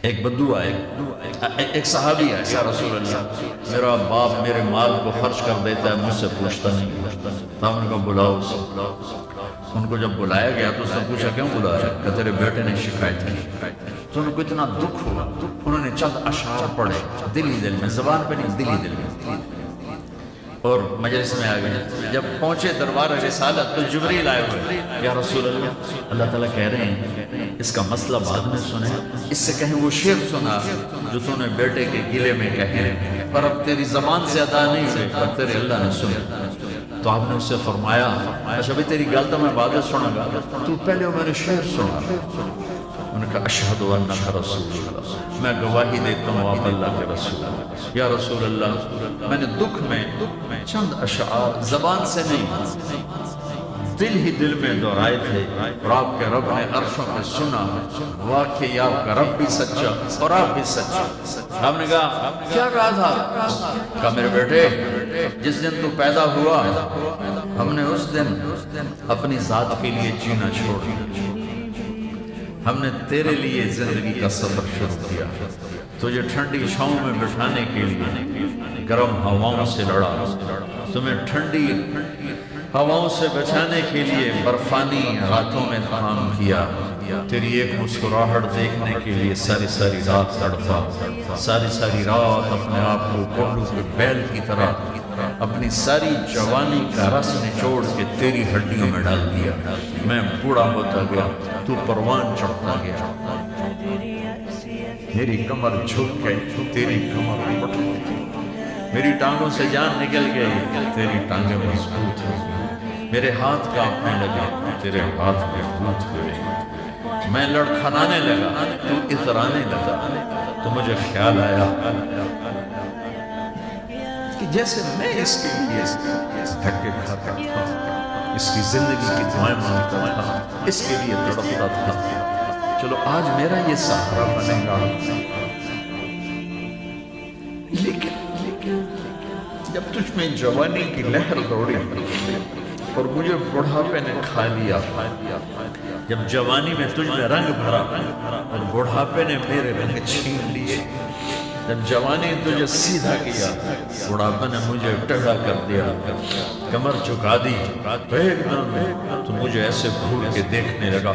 ایک بدو آئے، ایک صحابی آئے، یا رسول اللہ میرا باپ میرے مال کو خرچ کر دیتا ہے، مجھ سے پوچھتا نہیں، تو ہم نے کہا بلاؤ اسے۔ ان کو جب بلایا گیا تو اس نے پوچھا کیوں بلا رہا ہے؟ کہ تیرے بیٹے نے شکایت کی۔ تو ان کو اتنا دکھ ہوا، انہوں نے چند اشعار پڑھے دل ہی دل میں، زبان پہ نہیں، دل ہی دل میں، اور مجلس میں آ گئے۔ جب پہنچے دربار رسالت تو جبریل آئے ہوئے، یا رسول اللہ اللہ تعالیٰ کہہ رہے ہیں اس کا مسئلہ بعد میں سنیں، اس سے کہیں وہ شعر سنا جو تو نے بیٹے کے گلے میں کہے، پر اب تیری زبان سے ادا نہیں ہوئے، پر تیرے اللہ نے سنا۔ تو آپ نے اس سے فرمایا اچھا بھی تیری گل تو میں بعد میں سنوں گا، تو پہلے وہ میرے شعر سنا۔ انہوں نے کہا اشہد انک رسول اللہ، میں گواہی دیتا ہوں آپ اللہ کے رسول ہیں۔ یا رسول اللہ میں نے دکھ میں چند اشعار زبان سے نہیں، دل ہی دل میں دہرائے تھے، اور آپ کے رب نے عرشوں میں سنا، واقعی آپ کا رب بھی سچا اور آپ بھی سچا۔ آپ نے کہا کیا کہا تھا؟ کہا میرے بیٹے جس دن تو پیدا ہوا ہم نے اس دن اپنی ذات کے لیے جینا چھوڑ دیا، ہم نے تیرے لیے زندگی کا سفر شروع کیا، تجھے ٹھنڈی چھاؤں میں بٹھانے کے لیے گرم ہواؤں سے لڑا، تمہیں ٹھنڈی ہواؤں سے بچانے کے لیے برفانی راتوں میں کام کیا، تیری ایک مسکراہٹ دیکھنے کے لیے ساری ساری رات تڑپا، ساری ساری رات اپنے آپ کو کوہلو کے بیل کی طرح اپنی ساری جوانی کا رس نچوڑ کے تیری ہڈیوں میں ڈال دیا۔ میں بوڑھا ہوتا گیا، تو پروان چڑھتا گیا، میری کمر جھک گئی، تیری کمر پٹ گئی، میری ٹانگوں سے جان نکل گئی، تیری ٹانگیں مضبوط ہو گئی، میرے ہاتھ کانپنے لگے، تیرے ہاتھ مضبوط ہوئے، میں لڑکھنانے لگا، تو اترانے لگا، تو مجھے خیال آیا کہ جیسے میں اس کے لیے دھکے کھاتا تھا، اس کی زندگی کی دعائیں مانگتا تھا، اس کے لیے تڑپتا تھا، چلو آج میرا یہ سہارا بنے گا۔ لیکن جب تجھ میں جوانی کی لہر دوڑی اور مجھے بڑھاپے نے کھا لیا، جب جوانی میں تجھ میں رنگ بھرا اور بڑھاپے نے میرے رنگ چھین لیے، جب جوانی تجھے سیدھا کیا، بڑھاپے نے مجھے ٹیڑھا کر دیا، کمر چکا دی، ایک دم تو مجھے ایسے گھور کے دیکھنے لگا،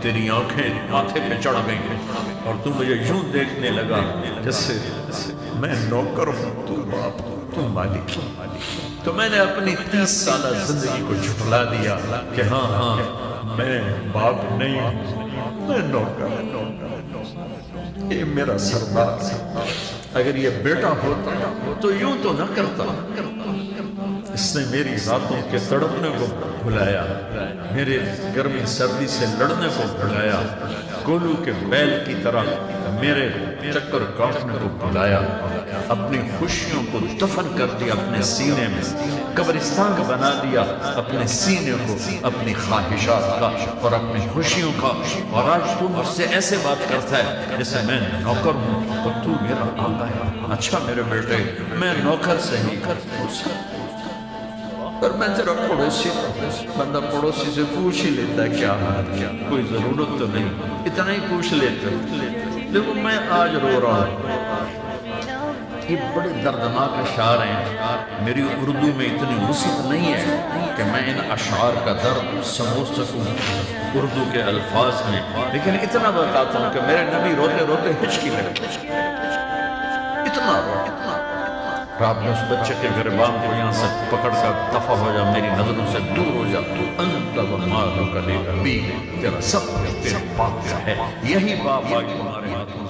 تیری آنکھیں ماتھے پہ چڑھ گئیں اور تو مجھے یوں دیکھنے لگا جیسے میں نوکر ہوں، تو باپ، تو مالک۔ تو میں نے اپنی 30 سالہ زندگی کو جھٹلا دیا کہ ہاں میں باپ نہیں ہوں، میں نوکر ہوں، یہ میرا سردار ہے، اگر یہ بیٹا ہوتا تو یوں تو نہ کرتا، اس نے میری راتوں کے تڑپنے کو بھلایا، میرے گرمی سردی سے لڑنے کو بھلایا، گولو کے بیل کی طرح میرے چکر کاٹنے کو بھلایا، اپنی خوشیوں کو دفن کر دیا اپنے سینے میں، قبرستان بنا دیا اپنے سینے کو، اپنی خواہشات کا اور اپنی خوشیوں کا، اور آج تو مجھ سے ایسے بات کرتا ہے جیسے میں نوکر ہوں اور تو میرا آقا ہے۔ اچھا میرے بیٹے میں نوکر سے ہی پر میں تیرا پڑوسی، بندہ پڑوسی سے پوچھ ہی لیتا ہے کیا حال، کیا کوئی ضرورت تو نہیں، اتنا ہی پوچھ لیتا لیکن میں آج رو رہا ہوں۔ یہ بڑے دردناک اشعار ہیں، میری اردو میں اتنی وسعت نہیں ہے کہ میں ان اشعار کا درد سمجھ سکوں اردو کے الفاظ میں، لیکن اتنا بتاتا ہوں کہ میرے نبی روتے روتے ہچکی لگے، اتنا روتے، رات میں اس بچے کے گریبان کو یہاں سے پکڑ کر دفع ہو جا، میری نظروں سے دور ہو جا، تو انت و مالک للابی، تیرا سب کچھ تیرے باپ کا ہے، یہی باپ آج تمہارے ہاتھوں